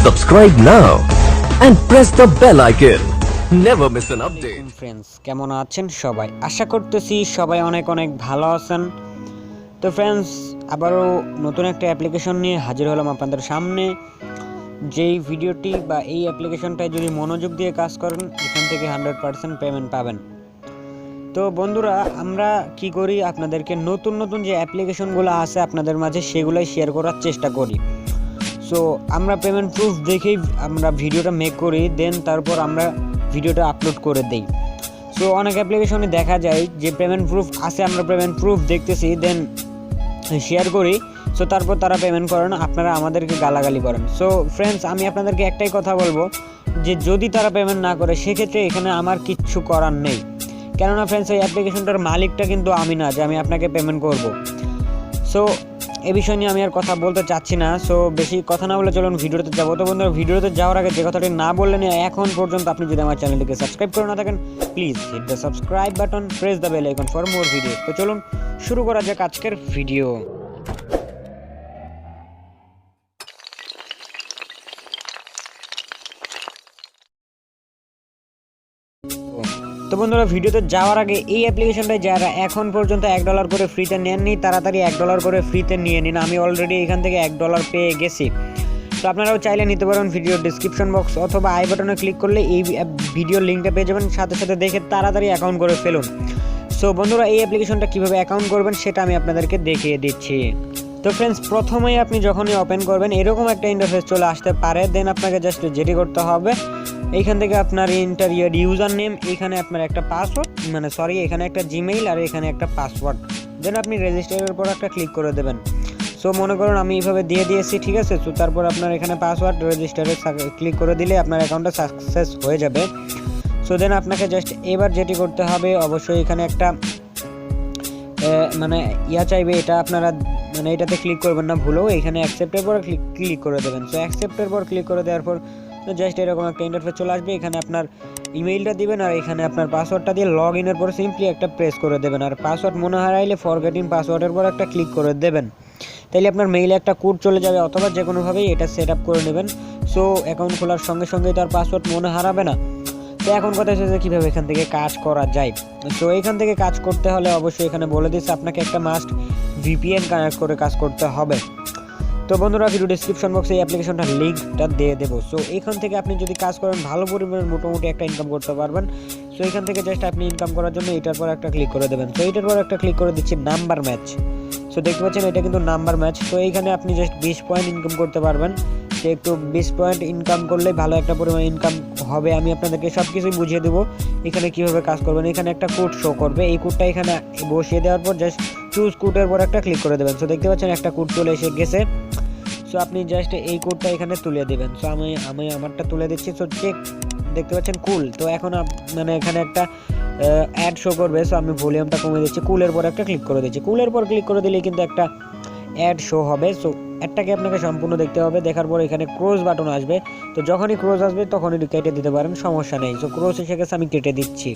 Subscribe now and press the bell icon. Never miss an update. Friends, কেমন আছেন সবাই? আশা করতেছি সবাই অনেক অনেক ভালো আছেন। তো ফ্রেন্ডস, আবারও নতুন একটা অ্যাপ্লিকেশন নিয়ে হাজির হলাম আপনাদের সামনে। যেই ভিডিওটি বা এই অ্যাপ্লিকেশনটায় যদি মনোযোগ দিয়ে কাজ করেন, এখান থেকে 100% পেমেন্ট পাবেন। তো বন্ধুরা, আমরা কি করি, আপনাদেরকে নতুন নতুন যে অ্যাপ্লিকেশনগুলো আছে আপনাদের মাঝে সেগুলাই শেয়ার করার চেষ্টা করি। সো আমরা পেমেন্ট প্রুফ দেখেই আমরা ভিডিওটা মেক করি, দেন তারপর আমরা ভিডিওটা আপলোড করে দেই। সো অনেক অ্যাপ্লিকেশনে দেখা যায় যে পেমেন্ট প্রুফ আছে, আমরা পেমেন্ট প্রুফ দেখতেছি, দেন শেয়ার করি। সো তারপর তারা পেমেন্ট করেন, আপনারা আমাদেরকে গালাগালি করেন। সো ফ্রেন্ডস, আমি আপনাদেরকে একটাই কথা বলবো যে যদি তারা পেমেন্ট না করে সেক্ষেত্রে এখানে আমার কিচ্ছু করার নেই। কেননা ফ্রেন্ডস, এই অ্যাপ্লিকেশনটার মালিকটা কিন্তু আমি না যে আমি আপনাকে পেমেন্ট করব। সো এই বিষয় নিয়ে আমি আর কথা বলতে চাচ্ছি না। সো বেশি কথা না বলে চলুন ভিডিওতে যাবো। তো বন্ধুরা, ভিডিওতে যাওয়ার আগে যে কথাটি না বললেন, এখন পর্যন্ত আপনি যদি আমার চ্যানেলটিকে সাবস্ক্রাইব করে না থাকেন, please hit the subscribe button, press the bell icon for more video. তো চলুন শুরু করা যাক আজকের ভিডিও। তো বন্ধুরা, ভিডিওতে যাওয়ার আগে এই অ্যাপ্লিকেশনটায় যারা এখন পর্যন্ত $1 করে ফ্রিতে নেননি, তাড়াতাড়ি $1 করে ফ্রিতে নিয়ে নিন। আমি অলরেডি এখান থেকে $1 পেয়ে গেছি। তো আপনারাও চাইলে নিতে পারেন। ভিডিওর ডিসক্রিপশন বক্স অথবা আই বাটনে ক্লিক করলে এই ভিডিওর লিঙ্কটা পেয়ে যাবেন, সাথে সাথে দেখে তাড়াতাড়ি অ্যাকাউন্ট করে ফেলুন। সো বন্ধুরা, এই অ্যাপ্লিকেশনটা কীভাবে অ্যাকাউন্ট করবেন সেটা আমি আপনাদেরকে দেখিয়ে দিচ্ছি। তো ফ্রেন্ডস, প্রথমেই আপনি যখনই ওপেন করবেন এরকম একটা ইন্টারফেস চলে আসতে পারে। দেন আপনাকে জাস্ট যেটি করতে হবে, এইখান থেকে আপনার ইন্টারিয়ার ইউজার নেম, এখানে আপনার একটা পাসওয়ার্ড, এখানে একটা জিমেইল আর এখানে একটা পাসওয়ার্ড। দেন আপনি রেজিস্টারের উপর একটা ক্লিক করে দেবেন। সো মনে করুন আমি এইভাবে দিয়ে দিয়েছি, ঠিক আছে। সো তারপর আপনার এখানে পাসওয়ার্ড রেজিস্টারে ক্লিক করে দিলে আপনার অ্যাকাউন্টটা সাকসেস হয়ে যাবে। সো দেন আপনাকে জাস্ট এবার যেটি করতে হবে, অবশ্যই এখানে একটা চাইবে, এটা আপনারা এটাতে ক্লিক করবেন না ভুলেও, এখানে অ্যাকসেপ্টের পর ক্লিক করে দেবেন। সো অ্যাকসেপ্টের পর ক্লিক করে দেওয়ার পর জাস্ট এরকম একটা ইন্টারফেস চলে আসবে। এখানে আপনার ইমেইলটা দিবেন আর এখানে আপনার পাসওয়ার্ডটা দিয়ে লগ ইনের পর সিম্পলি একটা প্রেস করে দেবেন। আর পাসওয়ার্ড মনে হারাইলে ফরগেটিং পাসওয়ার্ডের পর একটা ক্লিক করে দেবেন। তাইলে আপনার মেইলে একটা কোড চলে যাবে, অথবা যে কোনোভাবেই এটা সেট আপ করে নেবেন। সো অ্যাকাউন্ট খোলার সঙ্গে সঙ্গেই তার পাসওয়ার্ড মনে হারাবে না। তো এখন কথা হচ্ছে যে কীভাবে এখান থেকে কাজ করা যায়। তো এখান থেকে কাজ করতে হলে অবশ্যই এখানে বলে দিচ্ছে আপনাকে একটা মাস্ট ভিপিএন কানেক্ট করে কাজ করতে হবে। তো বন্ধুরা, ভিডিও ডিসক্রিপশন বক্সে এই অ্যাপ্লিকেশনটার লিঙ্কটা দিয়ে দেবো। সো এখান থেকে আপনি যদি কাজ করেন ভালো পরিমাণে মোটামুটি একটা ইনকাম করতে পারবেন। সো এখান থেকে জাস্ট আপনি ইনকাম করার জন্য এটার পর একটা ক্লিক করে দেবেন। তো এটার পর একটা ক্লিক করে দিচ্ছি নাম্বার ম্যাচ। সো দেখতে পাচ্ছেন এটা কিন্তু নাম্বার ম্যাচ। তো এইখানে আপনি জাস্ট 20 পয়েন্ট ইনকাম করতে পারবেন। সে একটু 20 পয়েন্ট ইনকাম করলে ভালো একটা পরিমাণ ইনকাম হবে। আমি আপনাদেরকে সব কিছুই বুঝিয়ে দেবো এখানে কীভাবে কাজ করবেন। এখানে একটা কোড শো করবে, এই কোডটা এখানে বসিয়ে দেওয়ার পর জাস্ট চুজ কোডের পর একটা ক্লিক করে দেবেন। সো দেখতে পাচ্ছেন একটা কোড চলে এসে গেছে। সো আপনি জাস্ট এই কোডটা এখানে তুলে দেবেন। সো আমি আমারটা তুলে দিচ্ছি। সো চেক, দেখতে পাচ্ছেন কুল। তো এখন এখানে একটা অ্যাড শো করবে। সো আমি ভলিউমটা কমে দিচ্ছি, কুলের পর একটা ক্লিক করে দিচ্ছি। কুলের পর ক্লিক করে দিলে কিন্তু একটা অ্যাড শো হবে। সো অ্যাডটাকে আপনাকে সম্পূর্ণ দেখতে হবে, দেখার পর এখানে ক্রস বাটন আসবে। তো যখনই ক্রস আসবে তখনই কেটে দিতে পারেন, সমস্যা নেই। সো ক্রস এসে গেছে, আমি কেটে দিচ্ছি।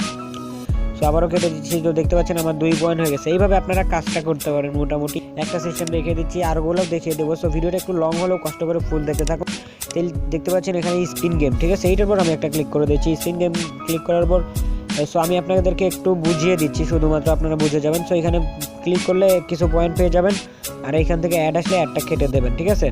সো আবারও কেটে দিচ্ছি। তো দেখতে পাচ্ছেন আমার 2 পয়েন্ট হয়ে গেছে। এইভাবে আপনারা কাজটা করতে পারেন। মোটামুটি একটা সিস্টেম দেখিয়ে দিচ্ছি, আরগুলোও দেখিয়ে দেবো। সো ভিডিওটা একটু লং হলেও কষ্ট করে ফুল দেখতে থাকুন। দেখতে পাচ্ছেন এখানে স্পিন গেম, ঠিক আছে। এইটার পর আমি একটা ক্লিক করে দিচ্ছি। স্পিন গেম ক্লিক করার পর সো আমি আপনাদেরকে একটু বুঝিয়ে দিচ্ছি, শুধুমাত্র আপনারা বুঝে যাবেন। সো এখানে ক্লিক করলে কিছু পয়েন্ট পেয়ে যাবেন, আর এইখান থেকে অ্যাড আসলে অ্যাডটা কেটে দেবেন, ঠিক আছে।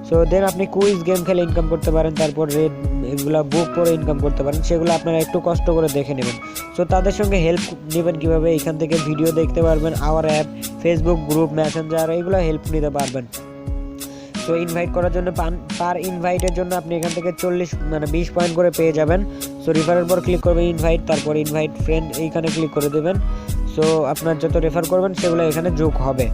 সো দেন আপনি কুইজ গেম খেলে ইনকাম করতে পারেন, তারপর রেড এগুলো বুক পরে ইনকাম করতে পারেন। সেগুলো আপনারা একটু কষ্ট করে দেখে নেবেন। সো তাদের সঙ্গে হেল্প নেবেন কীভাবে, এখান থেকে ভিডিও দেখতে পারবেন, hour app, Facebook group, Messenger, এইগুলো হেল্প নিতে পারবেন। সো ইনভাইট করার জন্য পার ইনভাইটের জন্য আপনি এখান থেকে 20 পয়েন্ট করে পেয়ে যাবেন। সো রেফারের পর ক্লিক করবেন ইনভাইট, তারপর ইনভাইট ফ্রেন্ড এইখানে ক্লিক করে দেবেন। সো আপনার যত রেফার করবেন সেগুলো এখানে যোগ হবে।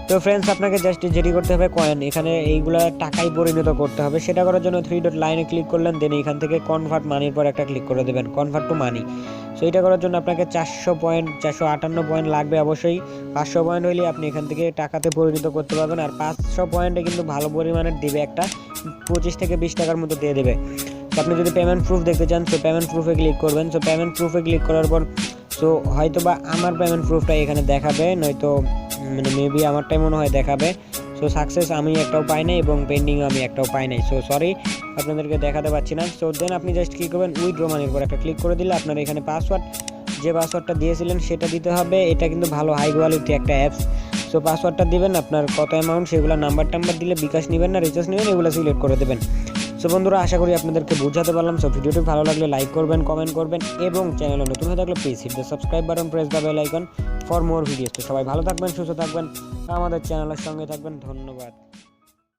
তো ফ্রেন্ডস, আপনাকে জাস্ট যেটি করতে হবে কয়েন, এখানে এইগুলো টাকায় পরিণত করতে হবে। সেটা করার জন্য 3 ডট লাইনে ক্লিক করলেন, দেন এইখান থেকে কনভার্ট মানির পর একটা ক্লিক করে দেবেন, কনভার্ট টু মানি। সো এটা করার জন্য আপনাকে 458 পয়েন্ট লাগবে অবশ্যই। 500 পয়েন্ট হইলে আপনি এখান থেকে টাকাতে পরিণত করতে পারবেন। আর 500 পয়েন্টে কিন্তু ভালো পরিমাণের দিবে, একটা 25 থেকে 20 টাকার মতো দিয়ে দেবে। তো আপনি যদি পেমেন্ট প্রুফ দেখতে চান, সো পেমেন্ট প্রুফে ক্লিক করবেন। সো পেমেন্ট প্রুফে ক্লিক করার পর সো হয়তো বা আমার পেমেন্ট প্রুফটা এখানে দেখাবে, নয়তো মেবি আমারটাই মনে হয় দেখাবে। সো সো সাকসেস আমি একটাও পাই নাই এবং পেন্ডিং আমি একটাও পাই নাই। সো সরি আপনাদেরকে দেখাতে পাচ্ছি না। সো দেন আপনি জাস্ট কী করবেন, উইথড্র মানির উপর একটা ক্লিক করে দিলে আপনার এখানে পাসওয়ার্ড, যে পাসওয়ার্ডটা দিয়েছিলেন সেটা দিতে হবে। এটা কিন্তু ভালো হাই কোয়ালিটি একটা অ্যাপস। সো পাসওয়ার্ডটা দিবেন, আপনার কত অ্যামাউন্ট সেগুলো নাম্বার দিলে বিকাশ নেবেন না রিচার্জ নেবেন এগুলো সিলেক্ট করে দেবেন। সো বন্ধুরা আশা করি আপনাদেরকে বোঝাতে পারলাম। সো ভিডিওটি ভালো লাগলে লাইক করবেন, কমেন্ট করবেন এবং চ্যানেলে নতুন হয়ে থাকলে please hit the subscribe button, press the bell icon for more videos. তো সবাই ভালো থাকবেন, সুস্থ থাকবেন, আমাদের চ্যানেলের সঙ্গে থাকবেন। ধন্যবাদ।